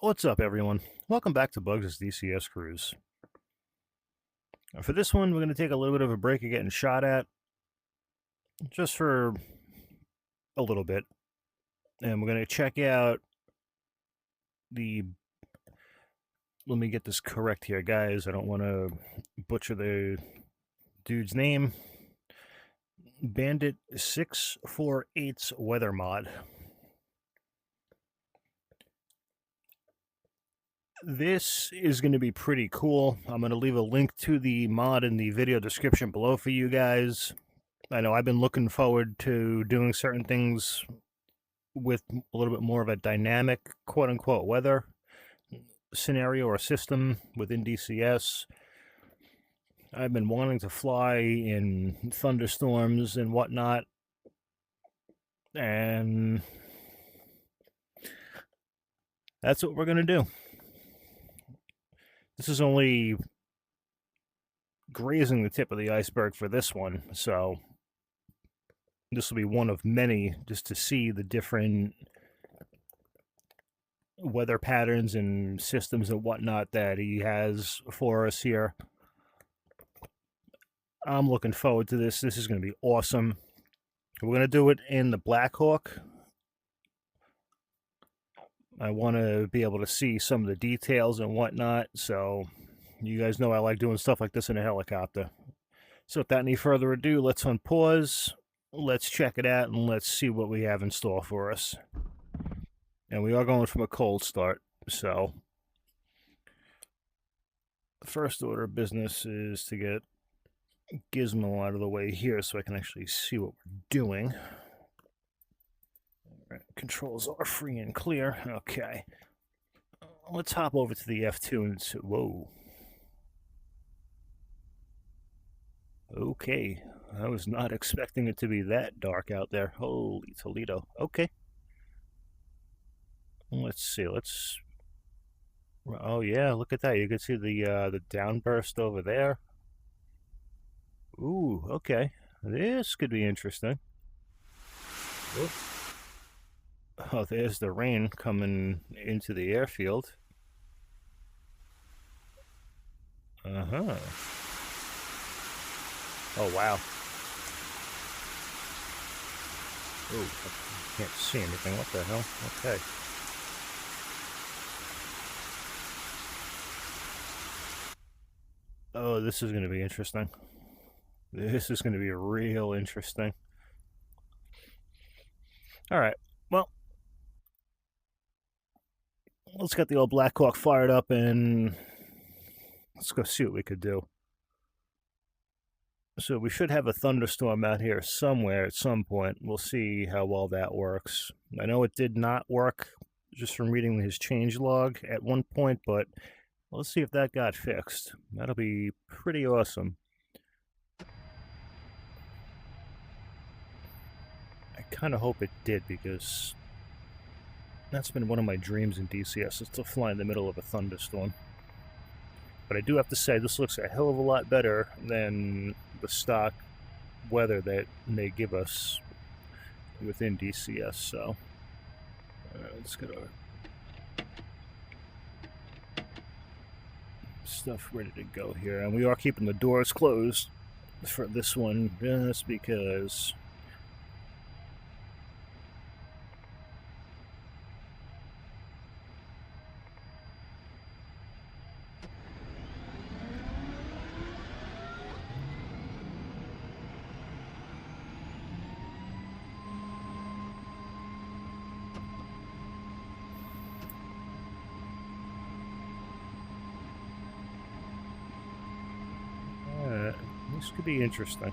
What's up, everyone? Welcome back to Bugs' DCS Cruise. For this one, we're going to take a little bit of a break of getting shot at, just for a little bit. And we're going to check out the... Let me get this correct here, guys. I don't want to butcher the dude's name. Bandit 648's Weather Mod. This is going to be pretty cool. I'm going to leave a link to the mod in the video description below for you guys. I know I've been looking forward to doing certain things with a little bit more of a dynamic, quote-unquote, weather scenario or system within DCS. I've been wanting to fly in thunderstorms and whatnot, and that's what we're going to do. This is only grazing the tip of the iceberg for this one, so this will be one of many just to see the different weather patterns and systems and whatnot that he has for us here. I'm looking forward to this. This is going to be awesome. We're going to do it in the Black Hawk. I want to be able to see some of the details and whatnot, so you guys know I like doing stuff like this in a helicopter. So without any further ado, let's unpause, let's check it out, and let's see what we have in store for us. And we are going from a cold start, so the first order of business is to get Gizmo out of the way here so I can actually see what we're doing. Right, controls are free and clear. Okay. Let's hop over to the F2 and see. Whoa. Okay. I was not expecting it to be that dark out there. Holy Toledo. Okay. Let's see. Let's... Oh, yeah. Look at that. You can see the downburst over there. Ooh, okay. This could be interesting. Whoop. Oh, there's the rain coming into the airfield. Uh-huh. Oh, wow. Oh, I can't see anything. What the hell? Okay. Oh, this is going to be interesting. This is going to be real interesting. All right. Well, let's get the old Black Hawk fired up and let's go see what we could do. So we should have a thunderstorm out here somewhere at some point. We'll see how well that works. I know it did not work just from reading his change log at one point, but let's see if that got fixed. That'll be pretty awesome. I kind of hope it did, because that's been one of my dreams in DCS, is to fly in the middle of a thunderstorm. But I do have to say, this looks a hell of a lot better than the stock weather that they give us within DCS, so let's get our stuff ready to go here. And we are keeping the doors closed for this one just because this could be interesting.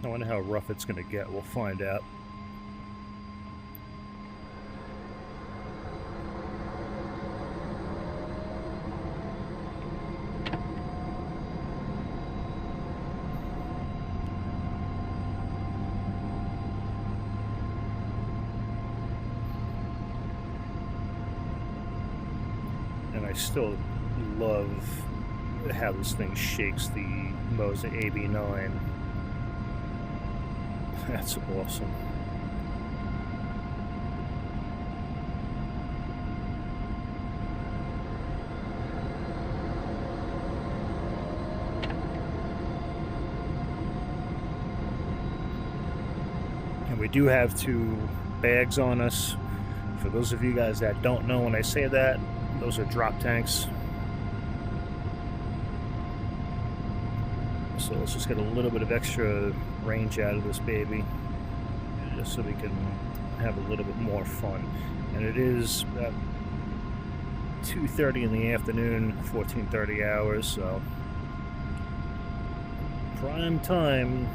I wonder how rough it's going to get. We'll find out. And I still love how this thing shakes the Moza AB9. That's awesome. And we do have 2 bags on us. For those of you guys that don't know, when I say that, those are drop tanks. So let's just get a little bit of extra range out of this baby, just so we can have a little bit more fun. And it is about 2:30 in the afternoon, 14:30 hours, so prime time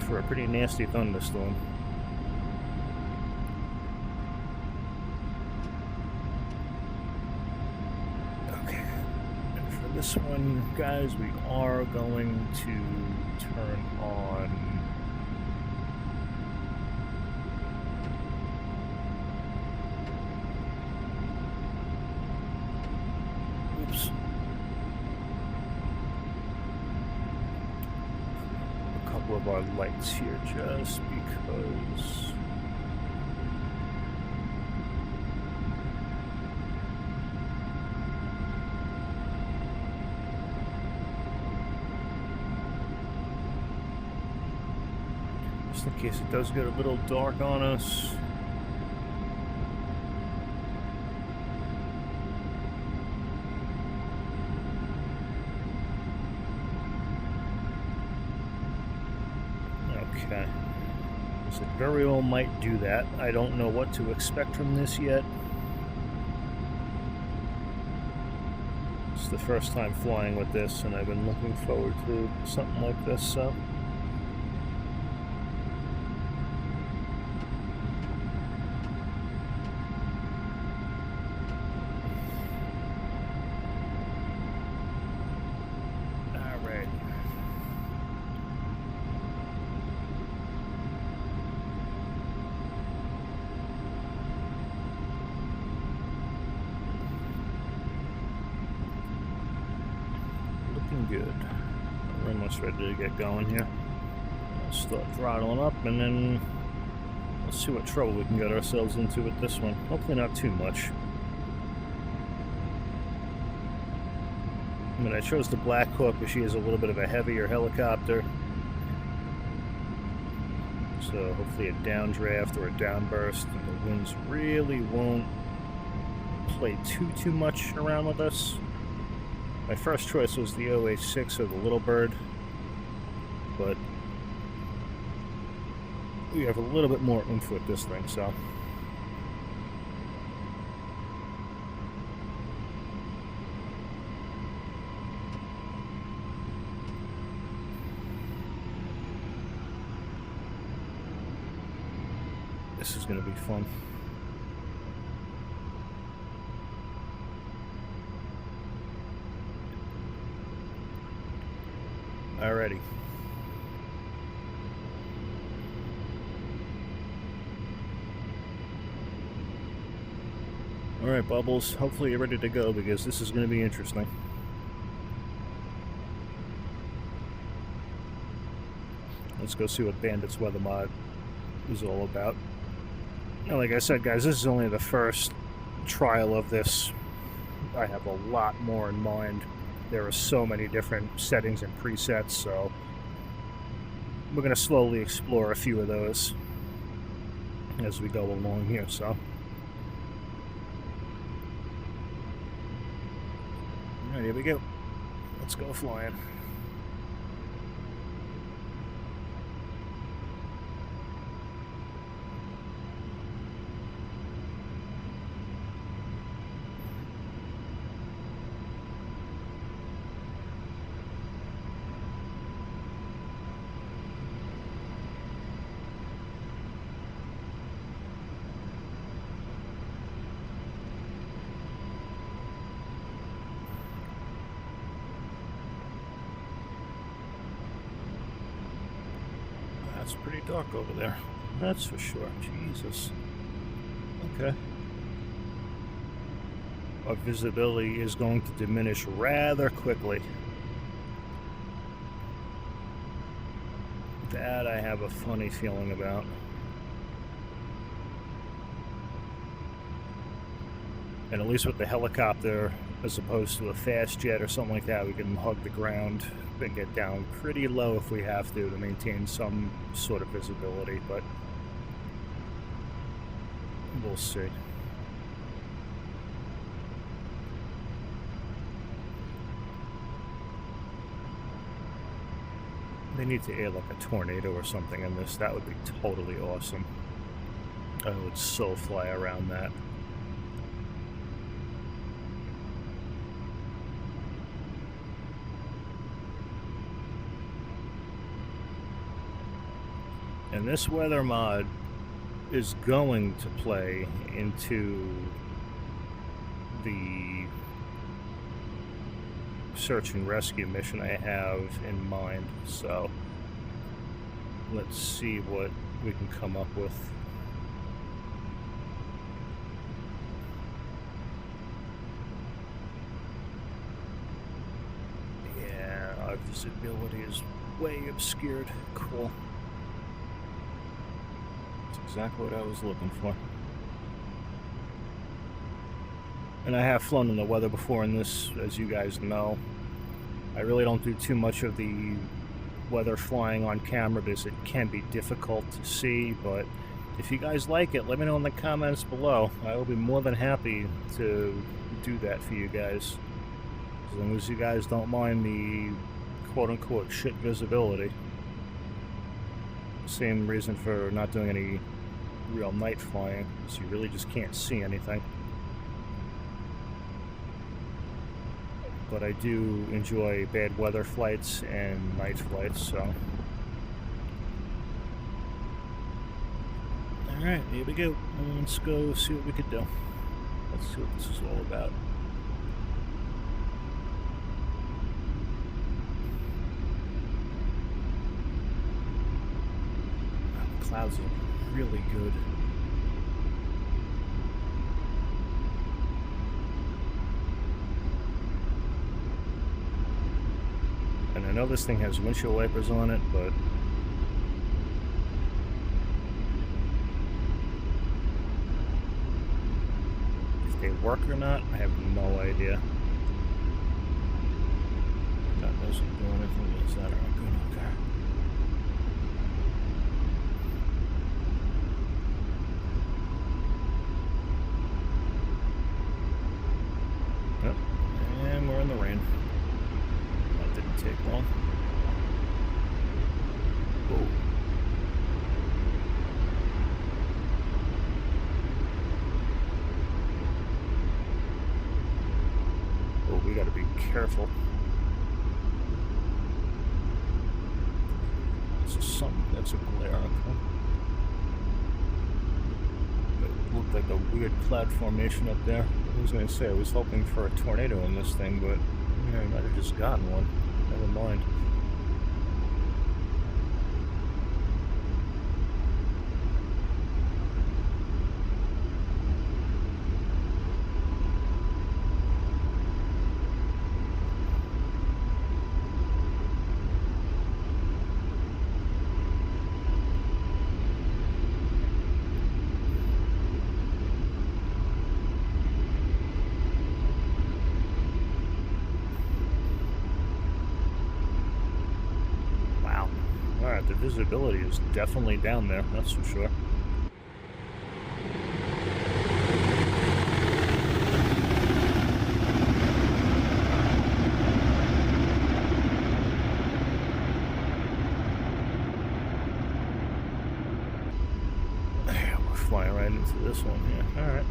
for a pretty nasty thunderstorm. Okay, and for this one, guys, we are going to turn on of our lights here, just because just in case it does get a little dark on us. Okay, so it very well might do that. I don't know what to expect from this yet. It's the first time flying with this, and I've been looking forward to something like this, so. Good. We're almost ready to get going here. Let's start throttling up, and then let's see what trouble we can get ourselves into with this one. Hopefully not too much. I mean, I chose the Black Hawk because she is a little bit of a heavier helicopter. So hopefully a downdraft or a downburst, and the winds really won't play too much around with us. My first choice was the OH6 or the Little Bird, but we have a little bit more oomph with this thing, so. This is going to be fun. Alrighty. Alright, Bubbles, hopefully you're ready to go, because this is going to be interesting. Let's go see what Bandit's Weather Mod is all about. Now, like I said, guys, this is only the first trial of this. I have a lot more in mind. There are so many different settings and presets, so we're going to slowly explore a few of those as we go along here, so. Alright, here we go. Let's go flying. It's pretty dark over there, that's for sure. Jesus. Okay. Our visibility is going to diminish rather quickly. That I have a funny feeling about. And at least with the helicopter As opposed to a fast jet or something like that, we can hug the ground and get down pretty low if we have to maintain some sort of visibility, but we'll see. They need to add like a tornado or something in this. That would be totally awesome. I would so fly around that. And this weather mod is going to play into the search and rescue mission I have in mind, so let's see what we can come up with. Yeah, our visibility is way obscured. Cool. Exactly what I was looking for. And I have flown in the weather before in this, as you guys know. I really don't do too much of the weather flying on camera because it can be difficult to see, but if you guys like it, let me know in the comments below. I will be more than happy to do that for you guys, as long as you guys don't mind the quote-unquote shit visibility. Same reason for not doing any real night flying, so you really just can't see anything. But I do enjoy bad weather flights and night flights, so. Alright, here we go. Let's go see what we could do. Let's see what this is all about. The clouds are really good. And I know this thing has windshield wipers on it, but if they work or not, I have no idea. That doesn't do anything. Is that good? Okay. Yep. And we're in the rain. Didn't take long. Whoa. Oh, we gotta be careful. That's a glare. It looked like a weird cloud formation up there. I was gonna say, I was hoping for a tornado in this thing, but I might have just gotten one. Never mind. Alright, the visibility is definitely down there, that's for sure. Yeah, we're flying right into this one here. Alright.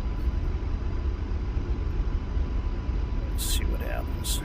Let's see what happens.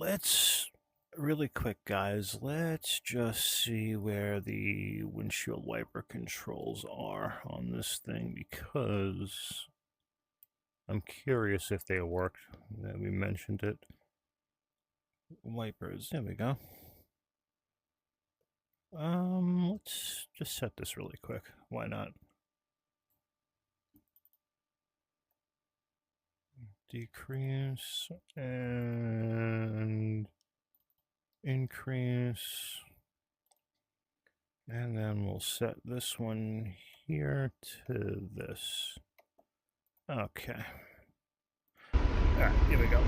let's, really quick, guys, let's just see where the windshield wiper controls are on this thing, because I'm curious if they work. We mentioned it. Wipers, there we go. Let's just set this really quick. Why not? Decrease and increase. And then we'll set this one here to this. Okay. Alright, here we go.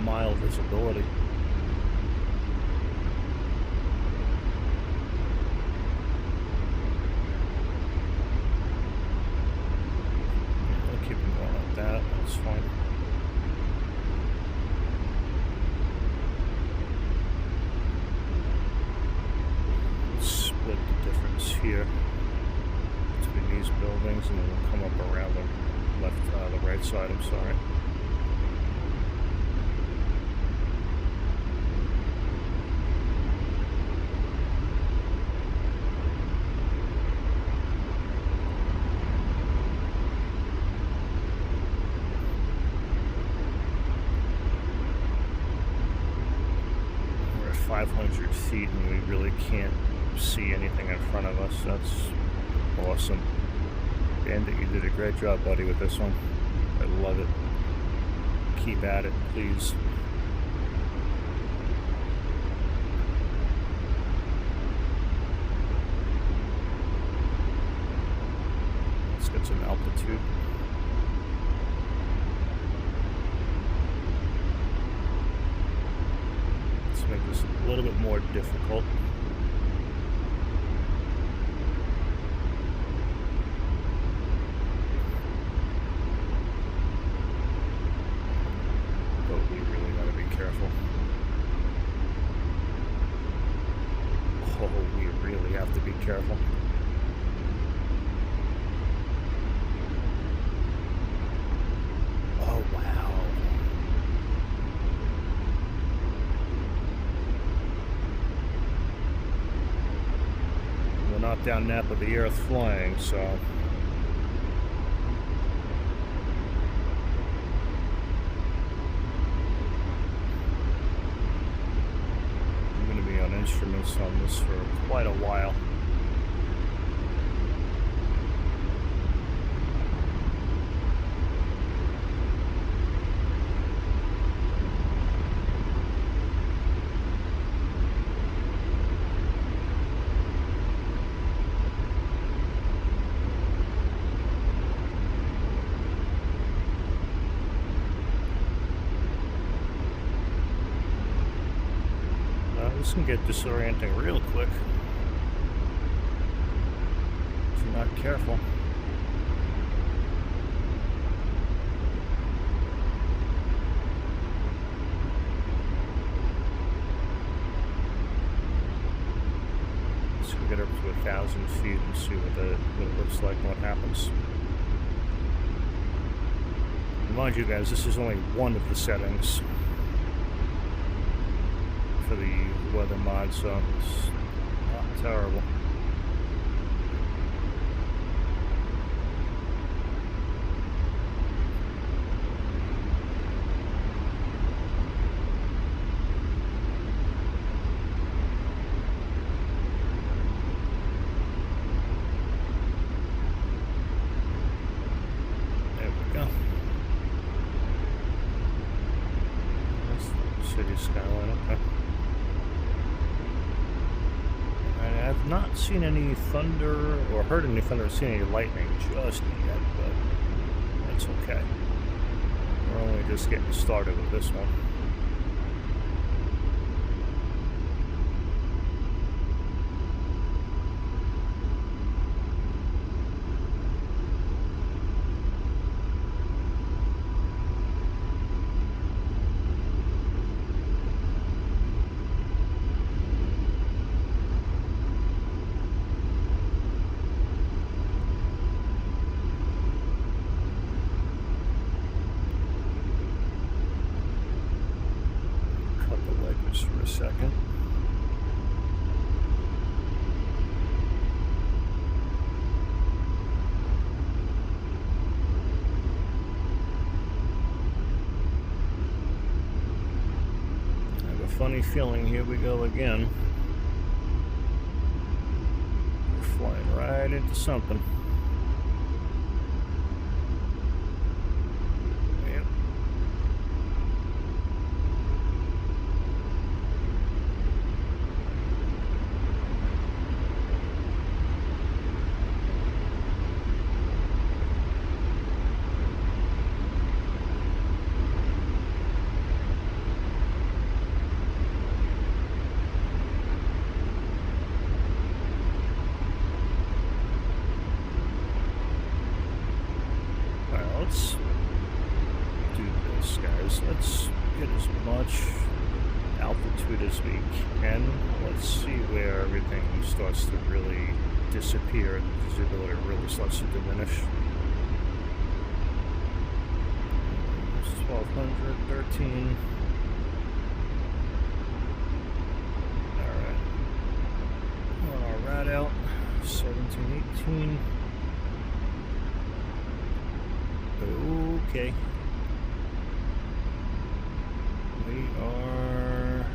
Mile visibility. I'll keep them going like that, that's fine. Split the difference here between these buildings, and then we'll come up around the right side, I'm sorry. We're at 500 feet and we really can't see anything in front of us. That's awesome. Bandit, you did a great job, buddy, with this one. I love it. Keep at it, please. Let's get some altitude. Let's make this a little bit more difficult. Careful. Oh, wow. We're not down nap of the earth flying, so... I'm going to be on instruments on this for quite a while. This can get disorienting real quick if you're not careful. So we get up to 1,000 feet and see what it looks like and what happens. And mind you guys, this is only one of the settings for the weather mod, so it's not terrible. There we go. That's the city skyline, okay. I've not seen any thunder, or heard any thunder, or seen any lightning just yet, but that's okay. We're only just getting started with this one. second. I have a funny feeling here we go again. We're flying right into something. Let's do this, guys. Let's get as much altitude as we can. Let's see where everything starts to really disappear and the visibility really starts to diminish. It's 1213. Alright. On our rad out. 1718. Okay. We are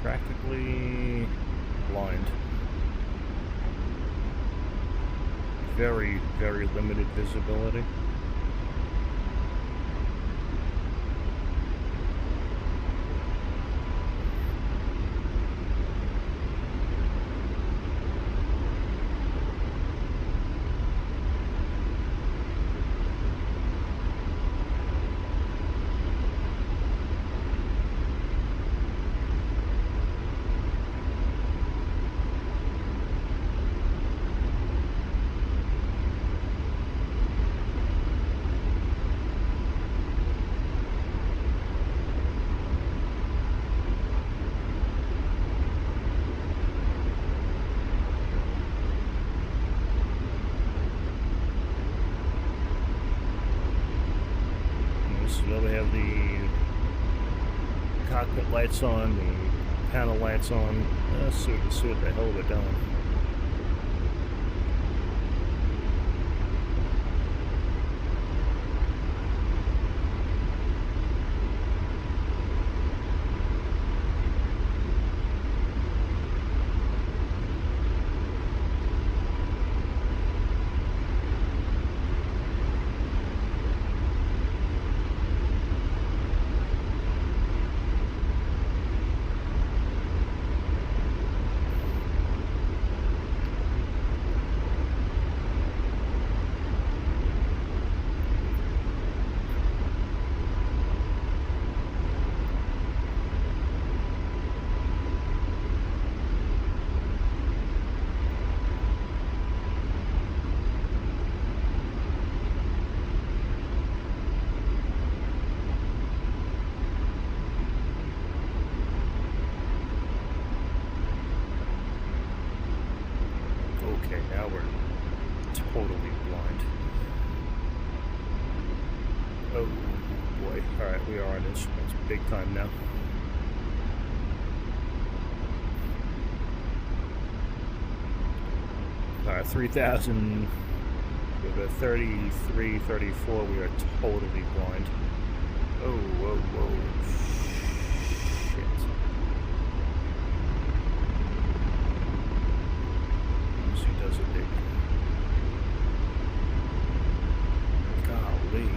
practically blind. Very, very limited visibility. So we have the cockpit lights on, the panel lights on. Let's see what the hell we're doing. Okay, now we're totally blind. Oh boy. Alright, we are on instruments big time now. Alright, 3,000 with a 33, 34, we are totally blind. Oh, whoa, whoa. Shit. He does a big. Golly.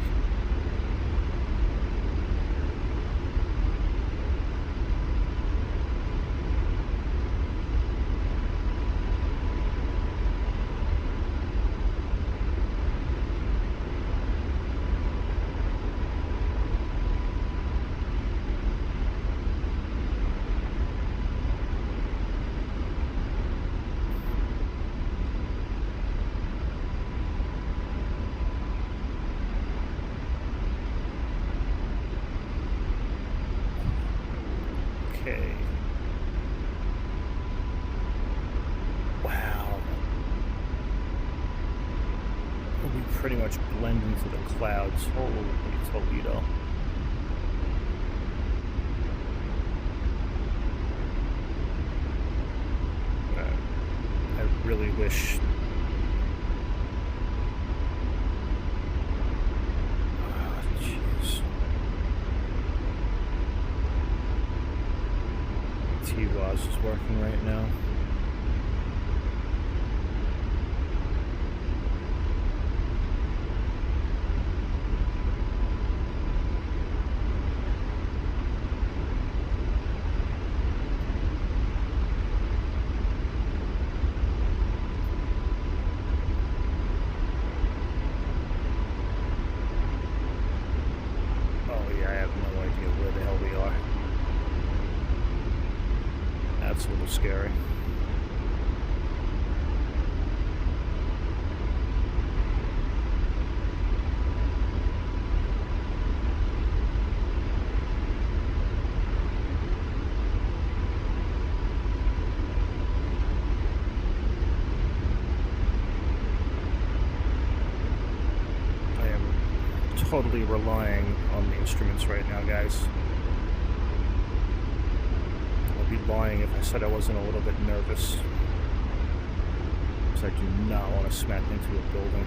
Okay. Wow. We pretty much blend into the clouds. Holy Toledo. really wish... Oh, jeez. T-Roz is working right now. That's a little scary. I am totally relying on the instruments right now, guys. I'd be lying if I said I wasn't a little bit nervous, because I do not want to smack into a building.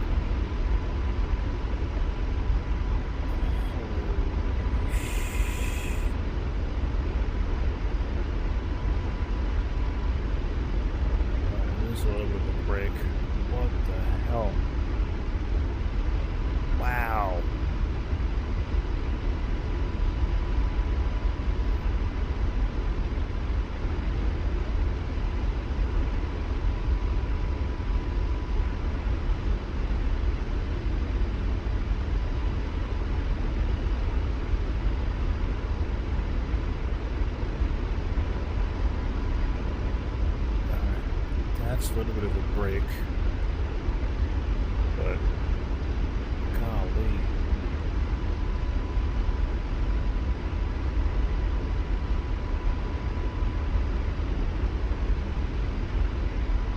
There's a little bit of a break. What the hell? Wow. That's a little bit of a break, but golly.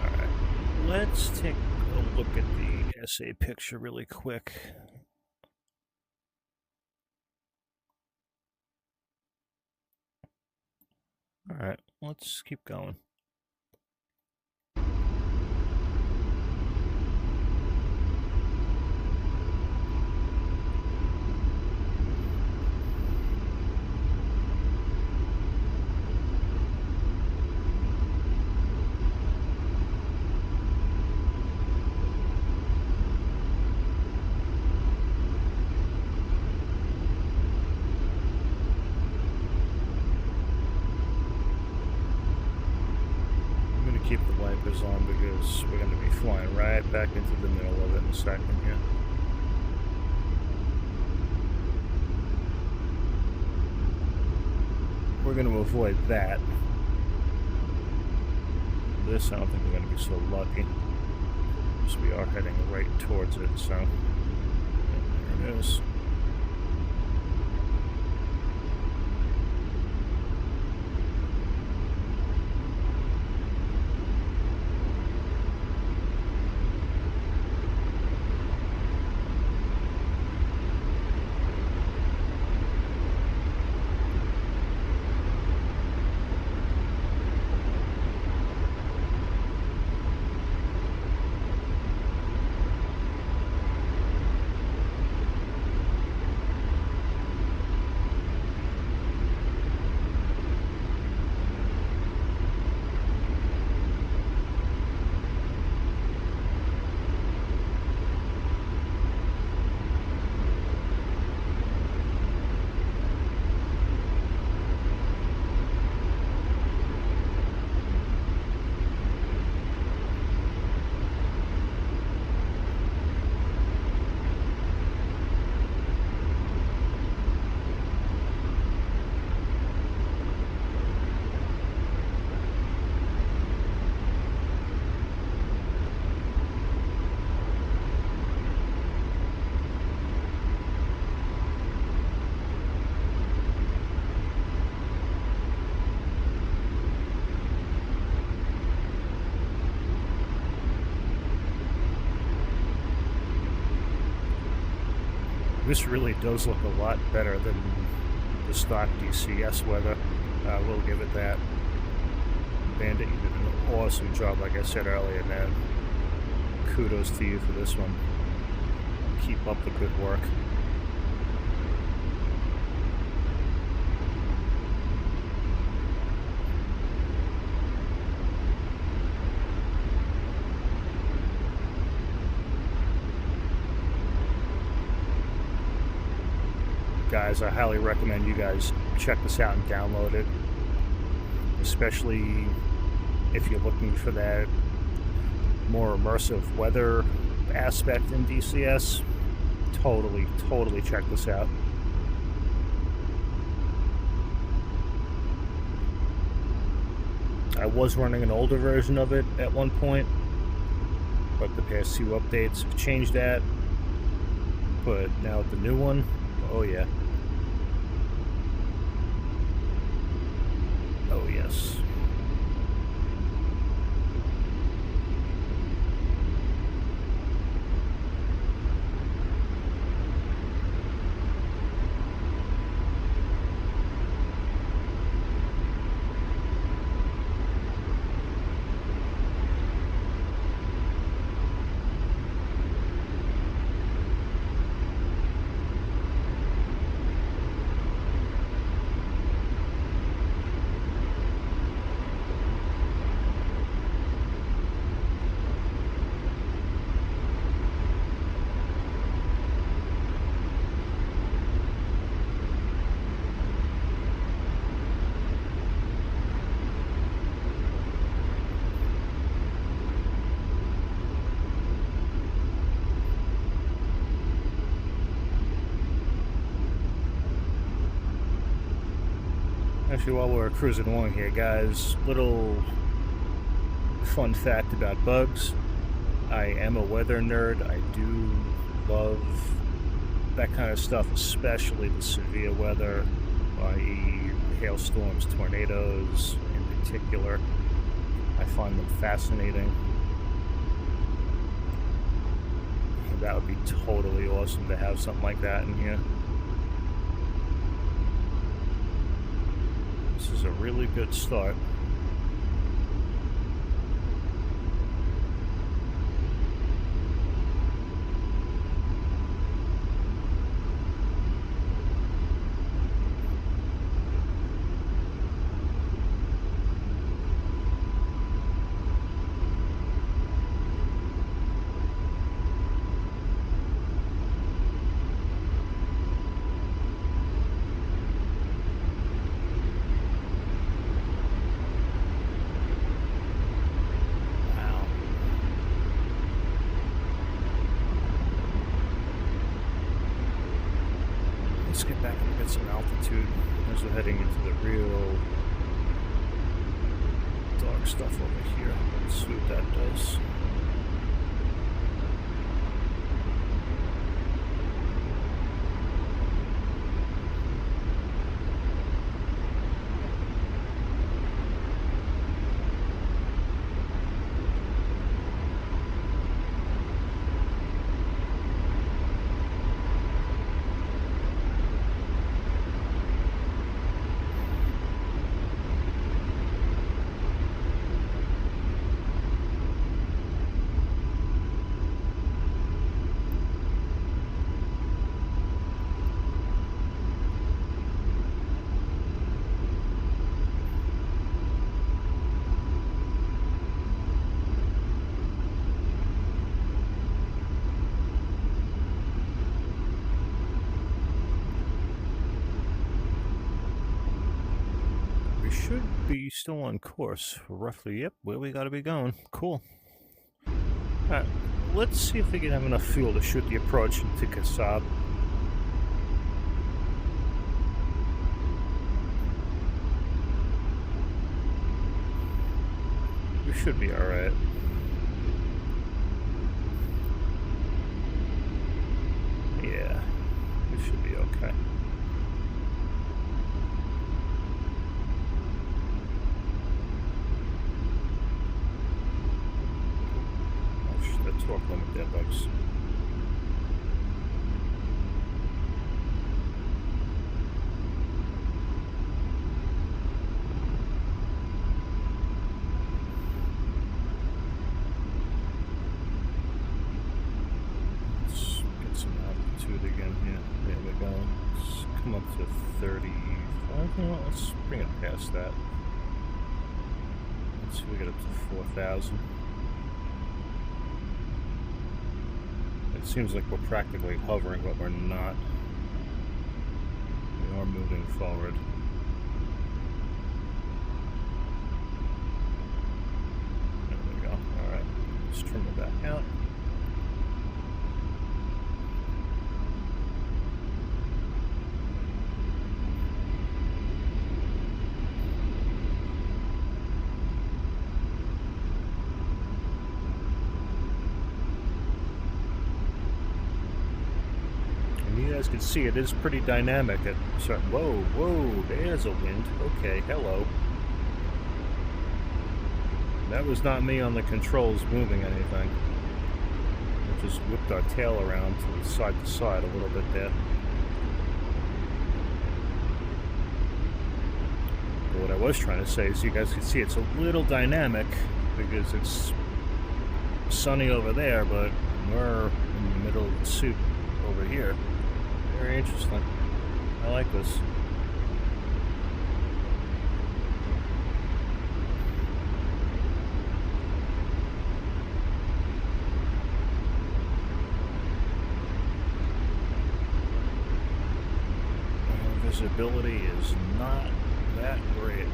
Alright, let's take a look at the SA picture really quick. Alright, let's keep going. Keep the wipers on because we're going to be flying right back into the middle of it in a second here. We're going to avoid that. This, I don't think we're going to be so lucky, because we are heading right towards it, so there it is. This really does look a lot better than the stock DCS weather. We'll give it that. Bandit, you did awesome job, like I said earlier, man. Kudos to you for this one. Keep up the good work. Guys, I highly recommend you guys check this out and download it, especially if you're looking for that more immersive weather aspect in DCS. Totally check this out. I was running an older version of it at one point, but the past 2 updates have changed that. But now the new one, oh yeah. Oh yes. Actually, while we're cruising along here, guys, little fun fact about bugs. I am a weather nerd. I do love that kind of stuff, especially the severe weather, i.e. hailstorms, tornadoes in particular. I find them fascinating. That would be totally awesome to have something like that in here. This is a really good start. Let's get back and get some altitude as we're heading into the real dark stuff over here. Let's see what that does. Should be still on course for roughly, yep, where we gotta be going. Cool. Alright, let's see if we can have enough fuel to shoot the approach to Kasab. We should be alright. Yeah, we should be okay. Torque limit there, bugs. There we go. Let's come up to 35. You know what, let's bring it past that. Let's see, we get up to 4,000. It seems like we're practically hovering, but we're not. We are moving forward. There we go. Alright, let's trim it back out. You guys can see it is pretty dynamic at certain. Whoa, there's a wind. Okay, hello. That was not me on the controls moving anything. We just whipped our tail around to side a little bit there. But what I was trying to say is you guys can see it's a little dynamic because it's sunny over there, but we're in the middle of the soup over here. Very interesting. I like this. Visibility is not that great.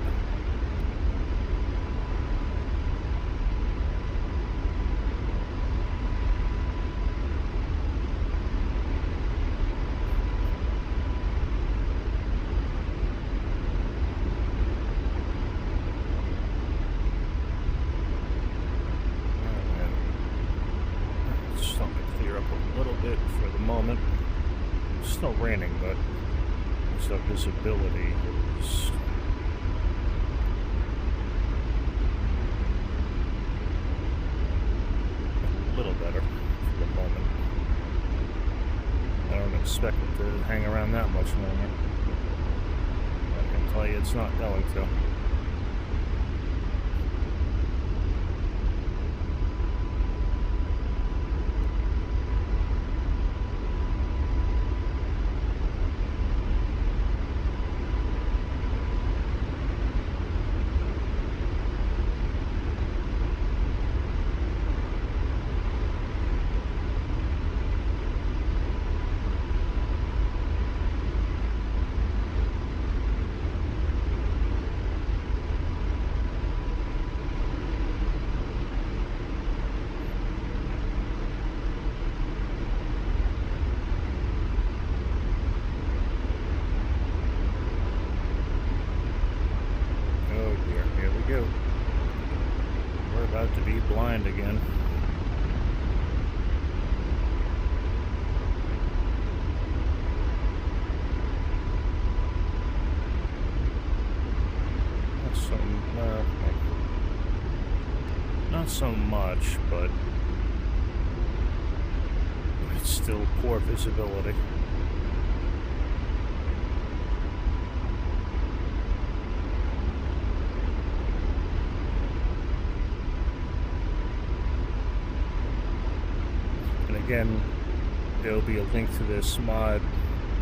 For the moment. It's still raining, but the visibility is a little better for the moment. I don't expect it to hang around that much longer. I can tell you it's not going to. We're about to be blind again. Not so much, but it's still poor visibility. Again, there'll be a link to this mod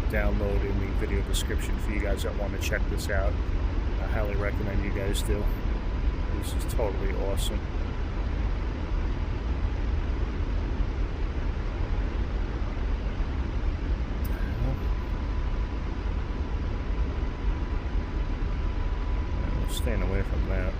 download in the video description for you guys that want to check this out. I highly recommend you guys do. This is totally awesome. We're staying away from that.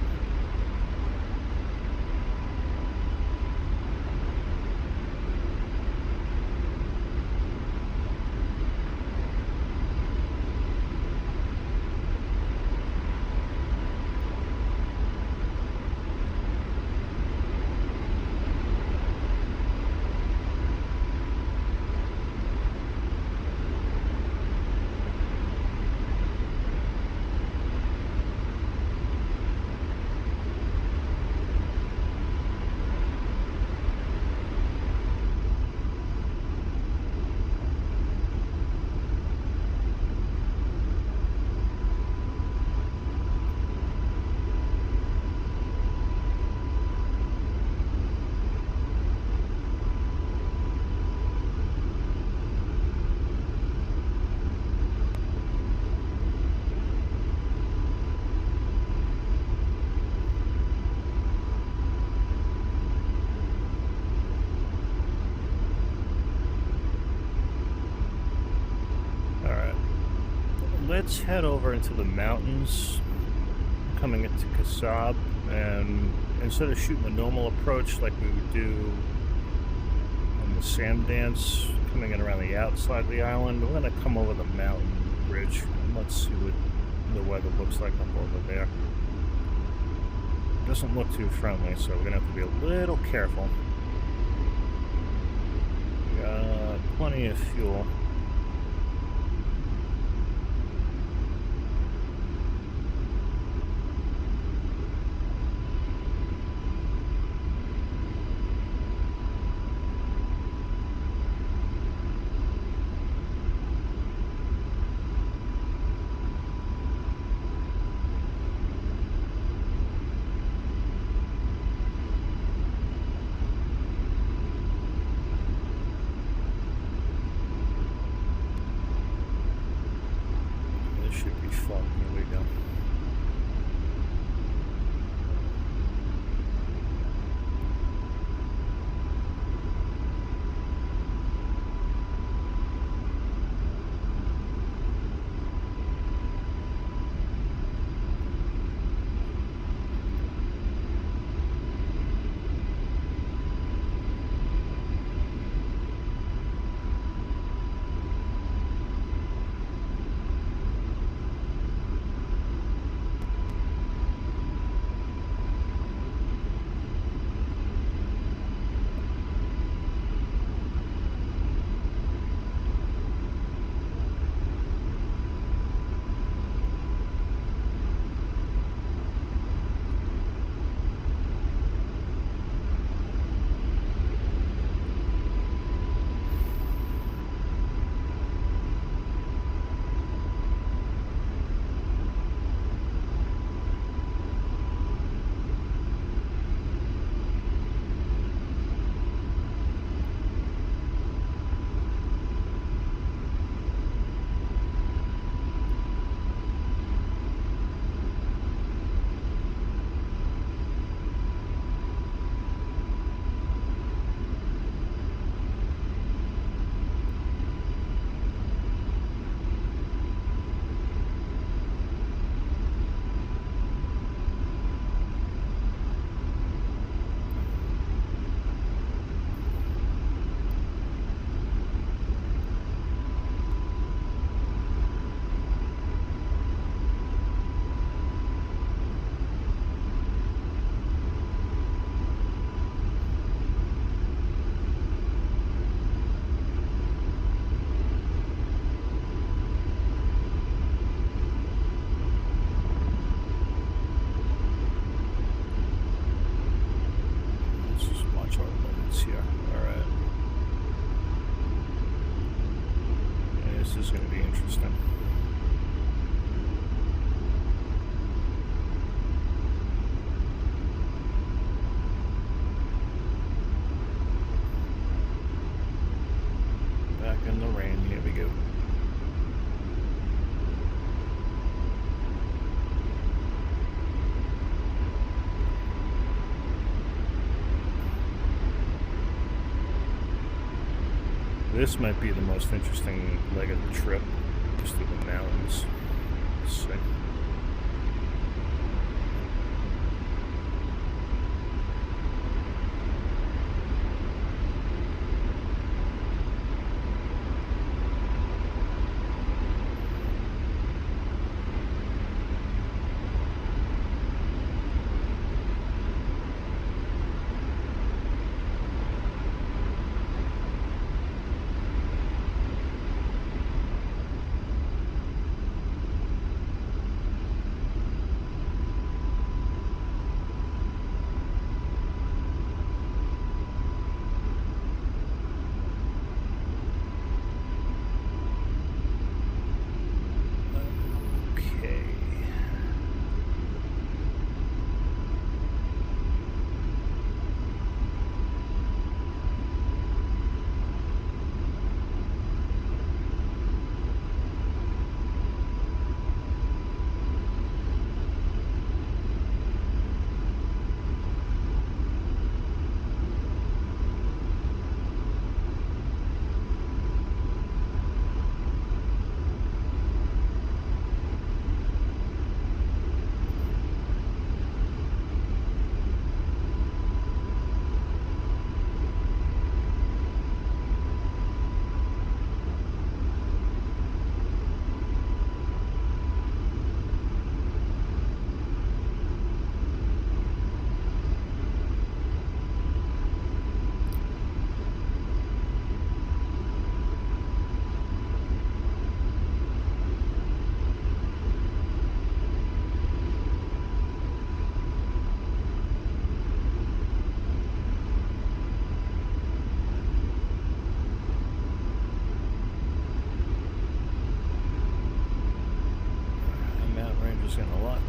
let's head over into the mountains, coming into Kasab, and instead of shooting the normal approach like we would do on the sand dance, coming in around the outside of the island, we're going to come over the mountain ridge, and let's see what the weather looks like up over there. It doesn't look too friendly, so we're going to have to be a little careful. We got plenty of fuel. Should be fun. Here we go. Here. Alright. This is going to be interesting. Back in the rain. Here we go. This might be the most interesting leg of the trip, just through the mountains. Let's see.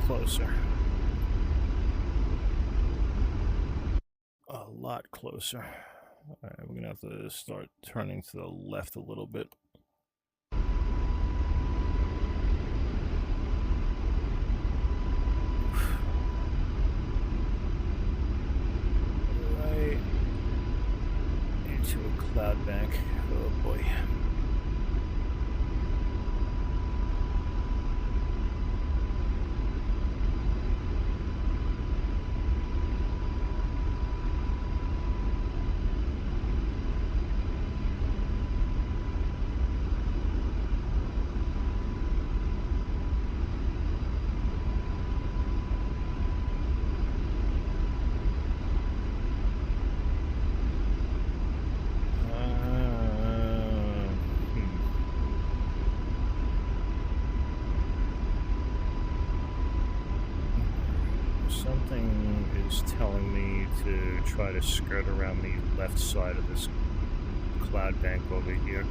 closer. A lot closer. All right, we're gonna have to start turning to the left a little bit. Right into a cloud bank. Oh boy. Something is telling me to try to skirt around the left side of this cloud bank over here.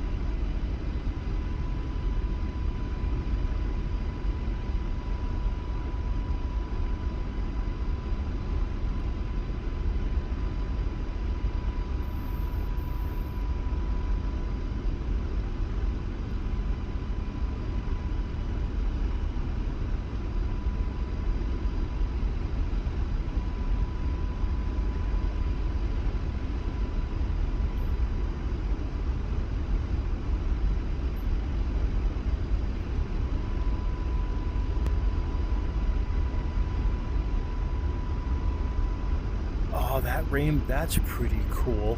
Oh, that's pretty cool.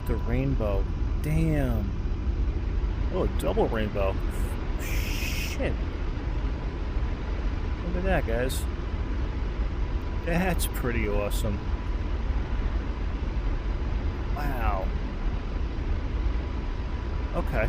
The rainbow. Damn. Oh, a double rainbow. Shit. Look at that, guys. That's pretty awesome. Wow. Okay.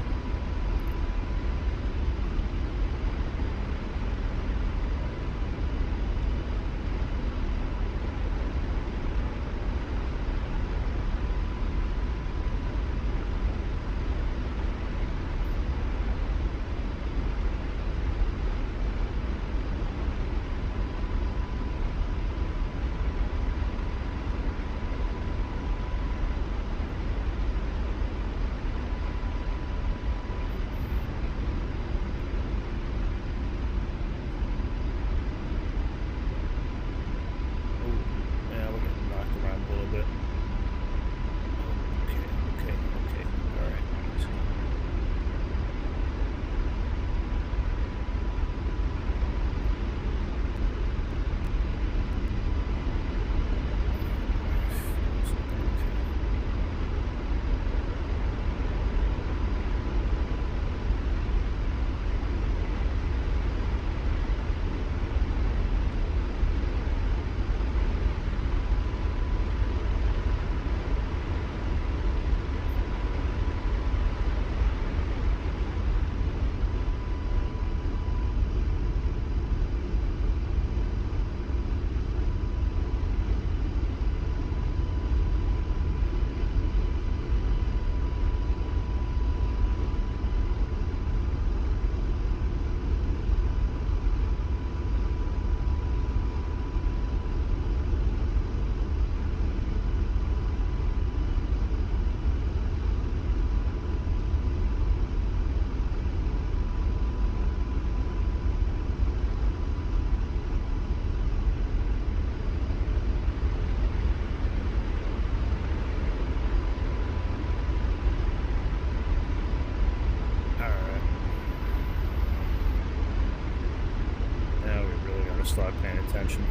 Start paying attention.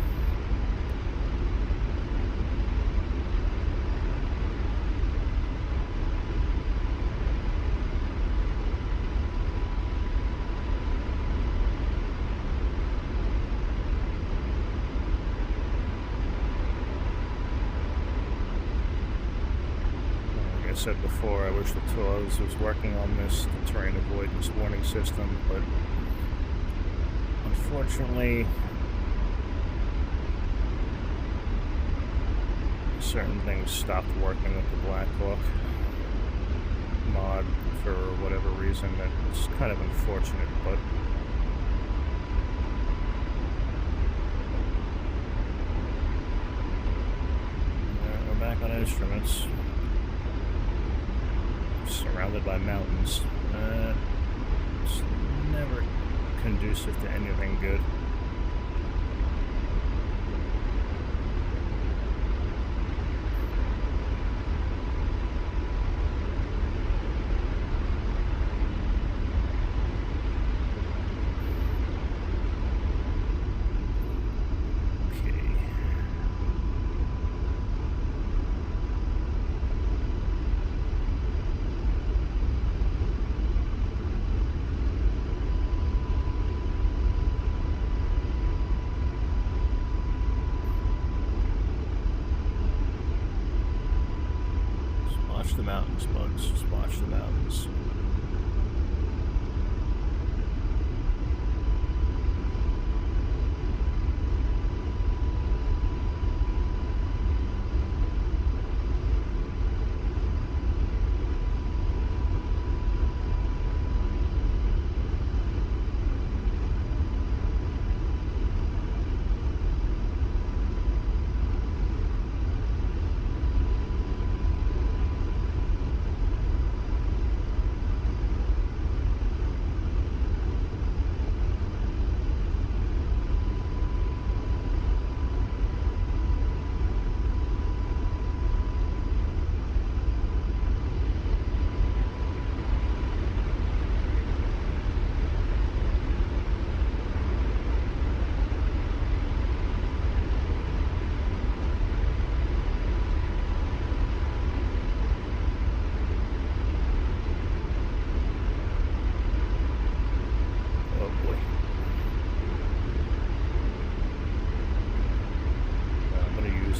Like I said before, I wish the TORS was working on this, the terrain avoidance warning system, but unfortunately certain things stopped working with the Blackhawk mod for whatever reason. That's kind of unfortunate, but on instruments. Surrounded by mountains. It's never conducive to anything good. Watch the mountains, bugs. Just watch the mountains.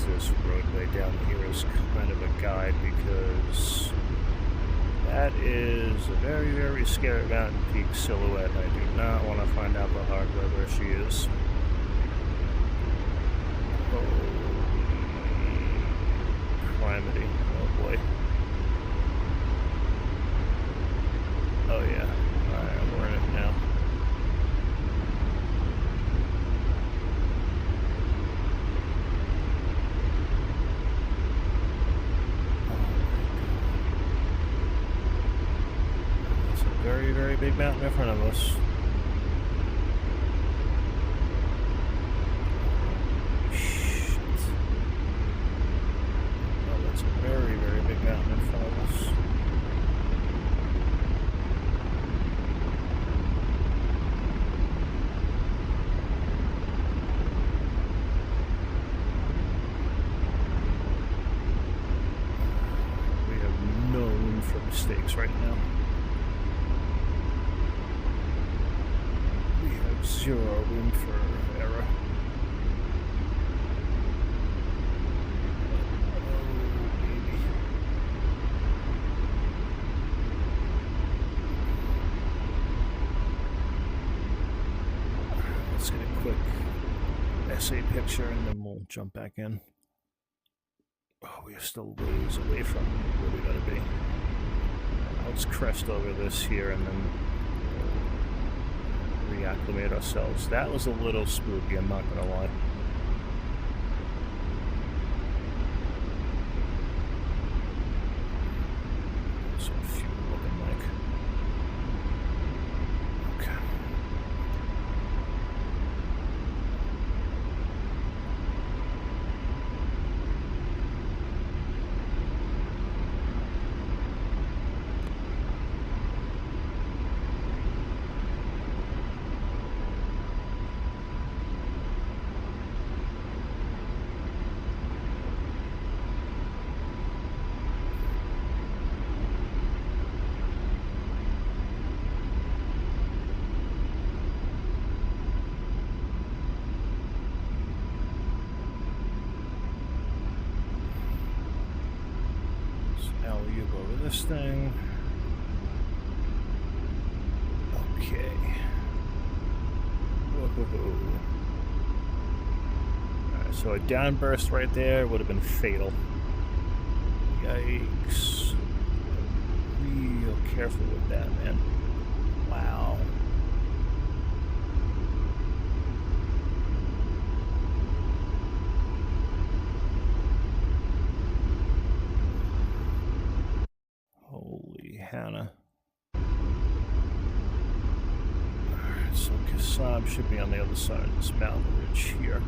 This roadway down here is kind of a guide because that is a very, very scary mountain peak silhouette. I do not want to find out the hard way where she is. Calamity. Oh boy. Oh yeah. Alright, we're in it now. Very, very big mountain in front of us. Shit. Oh, that's a very, very big mountain in front of us. We have no room for mistakes right now. Zero room for error. Oh, baby. Let's get a quick essay picture and then we'll jump back in. Oh, we are still ways away from where we gotta be. Let's crest over this here and then reacclimate ourselves. That was a little spooky, I'm not gonna lie. So fuel looking like. Okay. Over this thing. Okay. Whoa. Alright, so a downburst right there would have been fatal. Yikes. Real careful with that, man. Wow. Hannah. Alright, so Kassab should be on the other side of this mountain ridge here.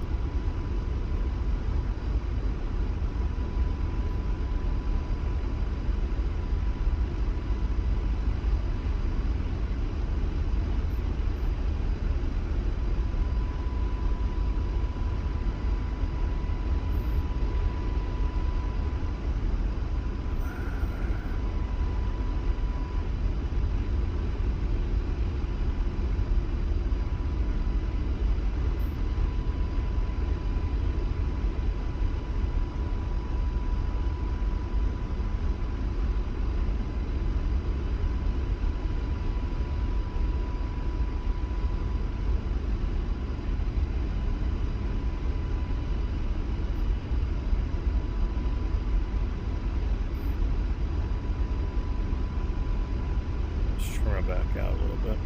Back out a little bit.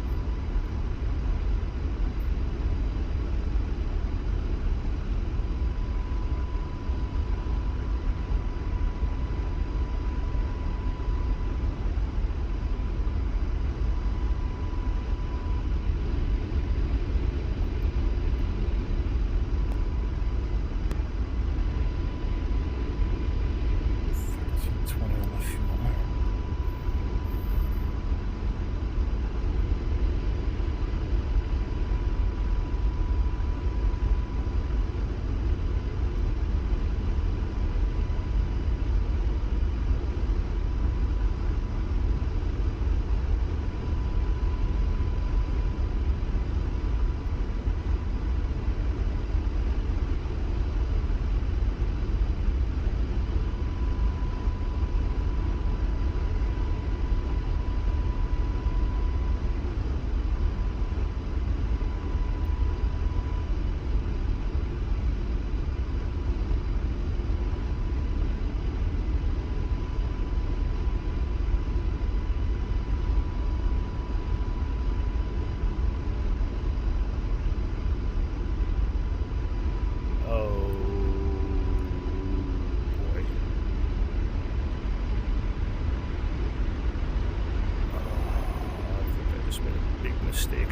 Mistake.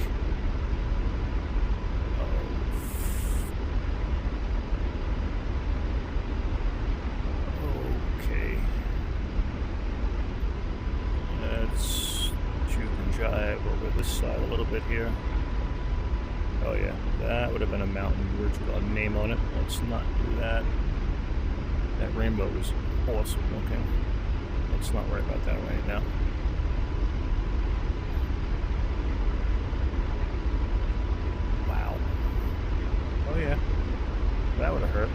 Okay. Let's juke and jive over this side a little bit here. Oh yeah, that would have been a mountain ridge with a name on it. Let's not do that. That rainbow was awesome looking. Let's not worry about that right now. Oh yeah, that would have hurt.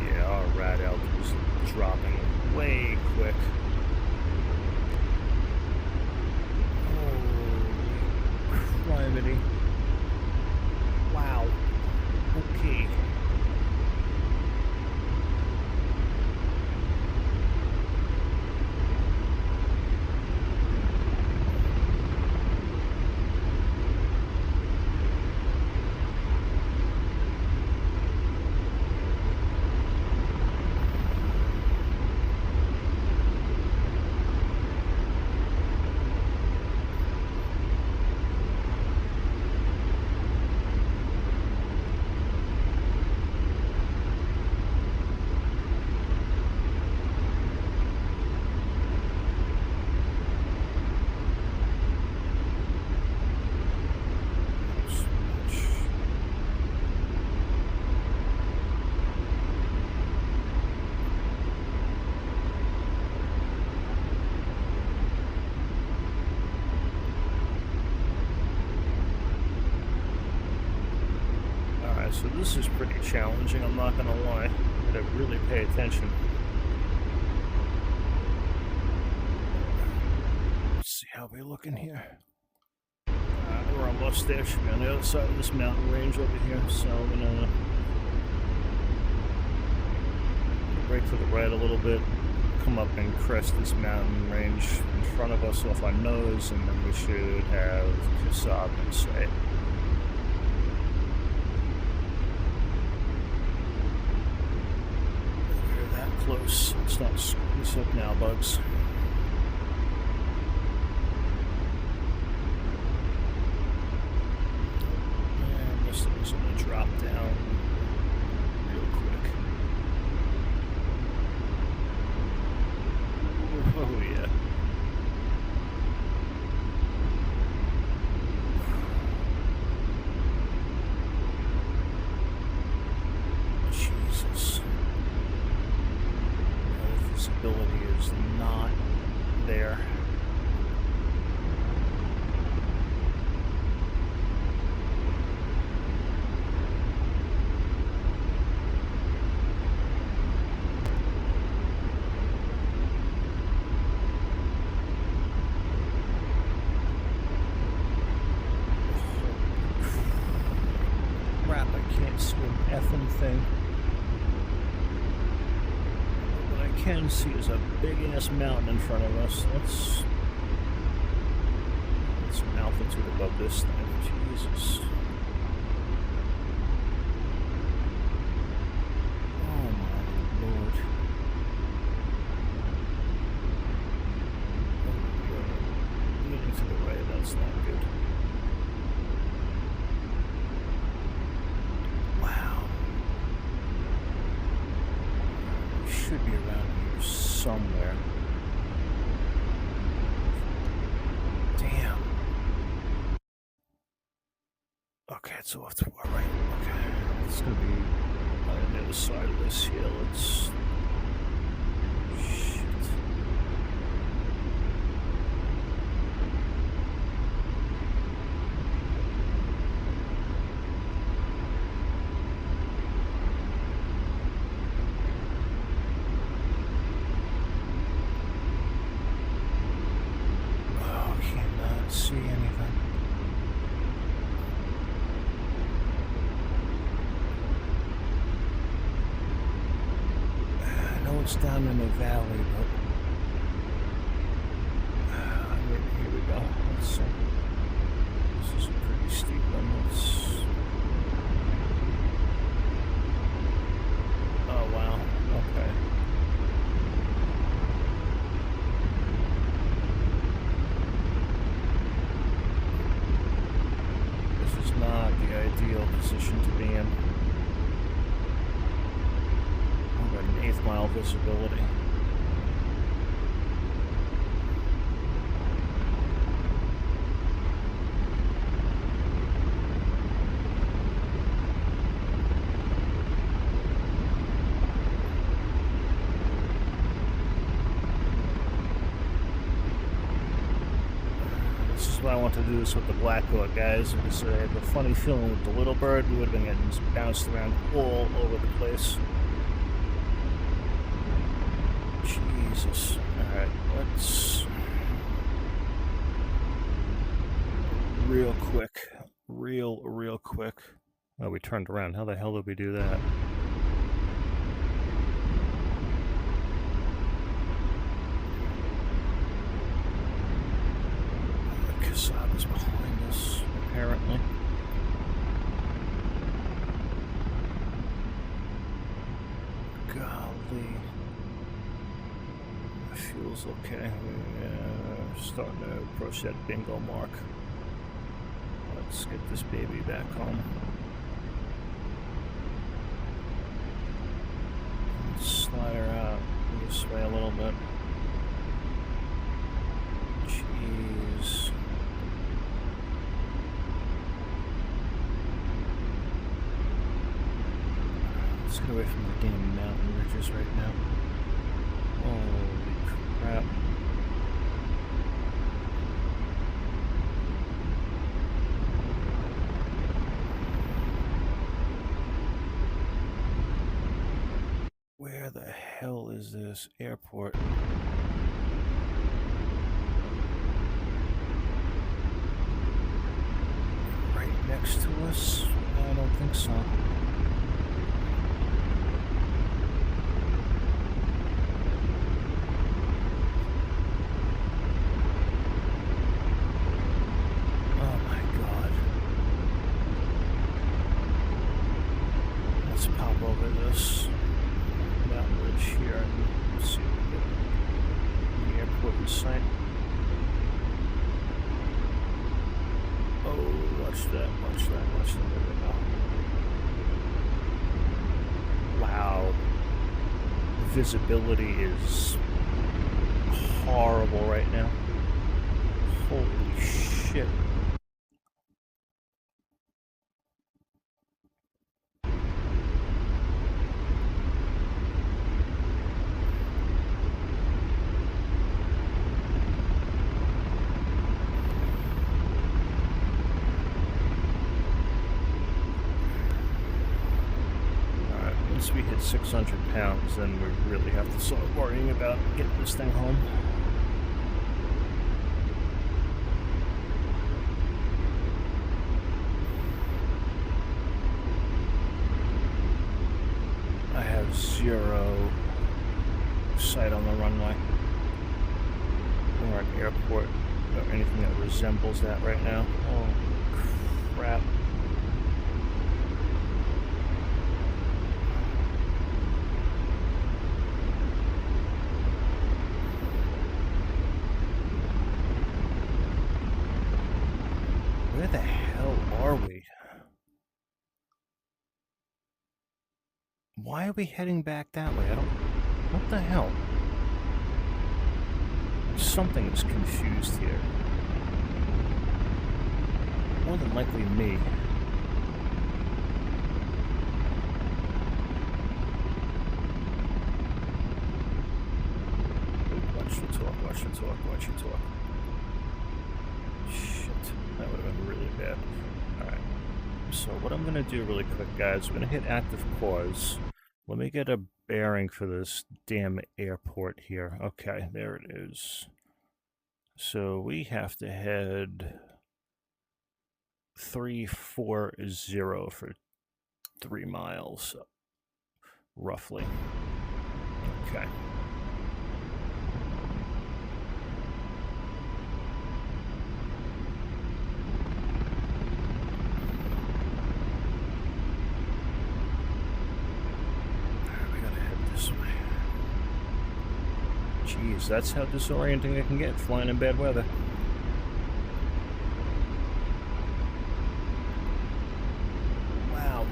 Yeah, our rad out was dropping way quick. Oh, criminy. Wow. Okay. So this is pretty challenging, I'm not gonna lie. I gotta really pay attention. Let's see how we're looking here. We're almost there. Should be on the other side of this mountain range over here. So I'm gonna brake to the right a little bit, come up and crest this mountain range in front of us off our nose, and then we should have Kasab in sight. We're that close. Let's not screw this up now, bugs. And this thing's gonna drop down real quick. Oh yeah. Jesus. The visibility is not there. Crap, I can't see an effing thing. What I can see is a big ass mountain in front of us. Let's get some altitude above this thing. Jesus. Oh my lord. Leaning to the right, that's not good. Wow. We should be around here somewhere. Damn. Okay, it's off to our right. Okay. It's gonna be on the other side of this hill. It's... Shit. Oh, cannot see anything. I know it's down in the valley, but here we go. Let's see. This is a pretty steep one. Let's... Oh wow. Okay. This is not the ideal position to be in. We've got an 1/8 mile visibility. This is why I want to do this with the Black Hawk, guys, because I have a funny feeling with the Little Bird, we would have been getting bounced around all over the place. Jesus. Alright, let's... Real quick. Real quick. Oh, we turned around. How the hell did we do that? Kasab is behind us, apparently. Golly. Feels okay. We're starting to approach that bingo mark. Let's get this baby back home. Let's slide her out this way a little bit. Jeez. Let's get away from the damn mountain ridges right now. Holy crap. Where the hell is this airport? Right next to us? I don't think so. in sight. Oh, watch that, watch that, watch that. There we go. Wow. Visibility is horrible right now. Holy shit. Once we hit 600 pounds, then we really have to start worrying about getting this thing home. I have zero sight on the runway or an airport or anything that resembles that right now. Oh, crap. Where the hell are we? Why are we heading back that way? What the hell? Something is confused here. More than likely me. Watch the talk, watch the talk, watch the talk. Shit, that would have been really bad. Alright, so what I'm going to do really quick, guys, I'm going to hit active pause. Let me get a bearing for this damn airport here. Okay, there it is. So we have to head 340 for 3 miles, roughly. Okay. Jeez, that's how disorienting it can get, flying in bad weather. Wow.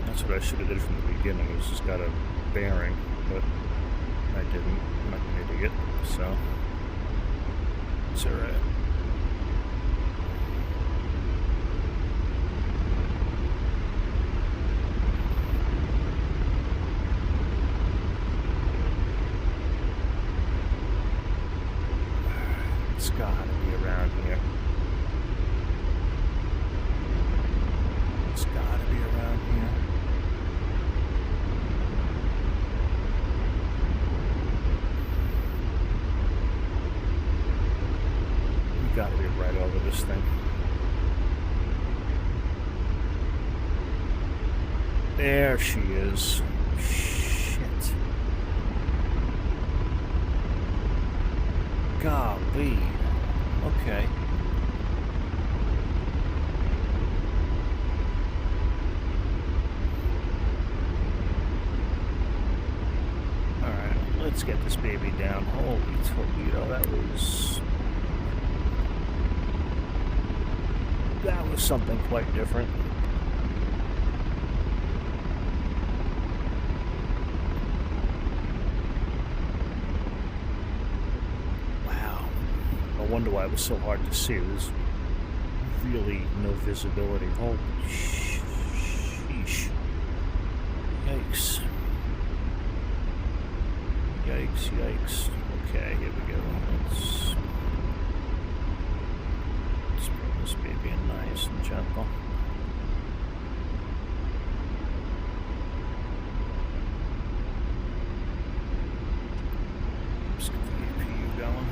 That's what I should have did from the beginning, was just got a bearing, but I didn't. I'm not an idiot, so it's alright. It's gotta be around here. It's gotta be around here. Gotta be right over this thing. There she is. Shit. Golly. Okay. Alright, let's get this baby down. Holy Toledo, that was something quite different. Wow. No wonder why it was so hard to see. There's really no visibility. Holy sheesh. Yikes. Yikes, yikes. Okay, here we go. Let's bring this baby in nice and gentle. Just get the APU going.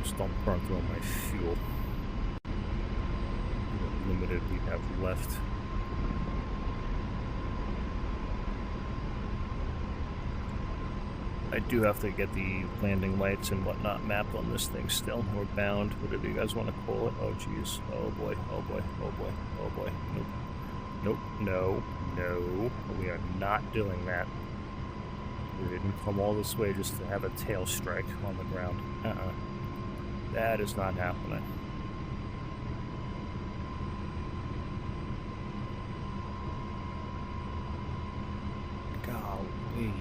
Just don't burn through all my fuel. What limited we have left. I do have to get the landing lights and whatnot mapped on this thing still. We're bound, whatever you guys want to call it. Oh, jeez. Oh, boy. Oh, boy. Oh, boy. Oh, boy. Nope. Nope. No. No. We are not doing that. We didn't come all this way just to have a tail strike on the ground. That is not happening. Golly.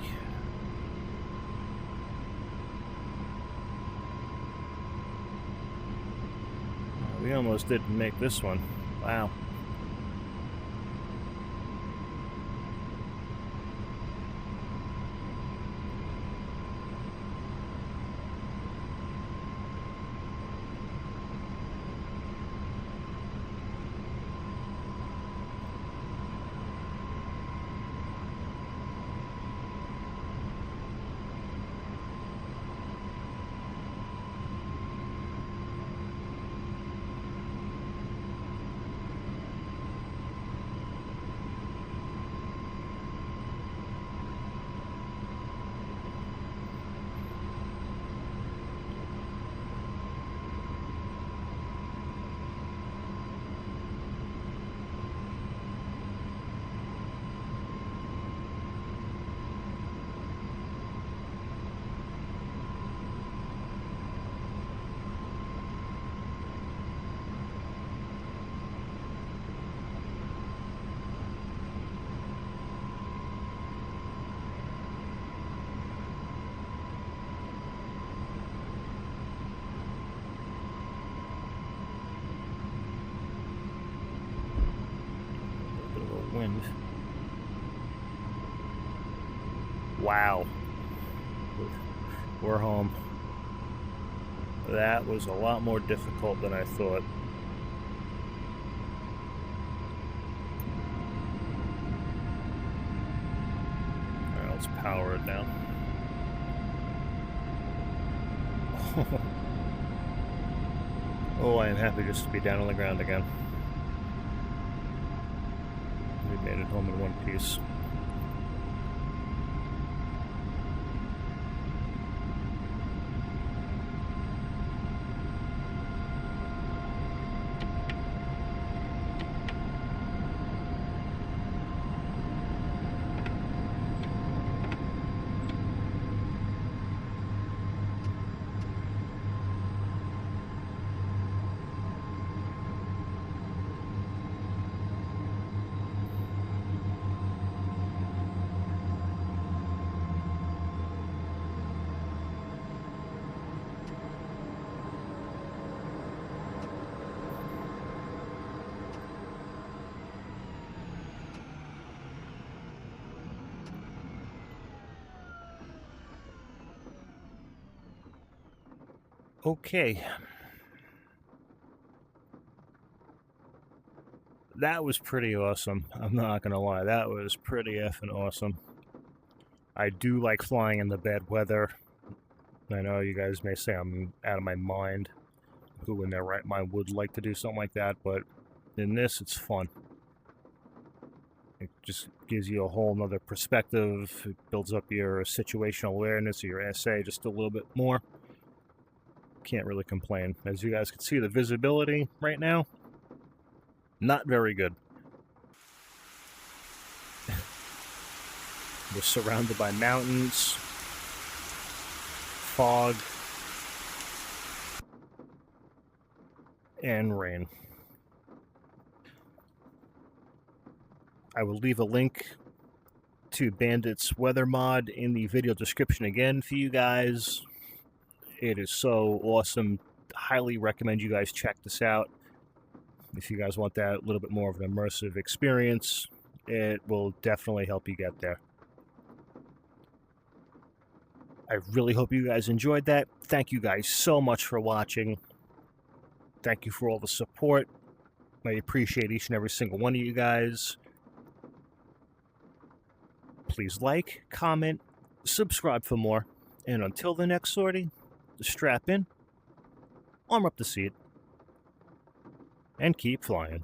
We almost didn't make this one. Wow. Wind. Wow. We're home. That was a lot more difficult than I thought. Alright, let's power it down. Oh, I am happy just to be down on the ground again. We made it home in one piece. Okay. That was pretty awesome. I'm not gonna lie, that was pretty effing awesome. I do like flying in the bad weather. I know you guys may say I'm out of my mind. Who in their right mind would like to do something like that, but in this, it's fun. It just gives you a whole nother perspective. It builds up your situational awareness, or your essay, just a little bit more. Can't really complain. As you guys can see, the visibility right now, not very good. We're surrounded by mountains, fog, and rain. I will leave a link to Bandit's weather mod in the video description again for you guys. It is so awesome. Highly recommend you guys check this out. If you guys want that little bit more of an immersive experience, it will definitely help you get there. I really hope you guys enjoyed that. Thank you guys so much for watching. Thank you for all the support. I appreciate each and every single one of you guys. Please like, comment, subscribe for more. And until the next sortie, strap in warm up the seat, and keep flying.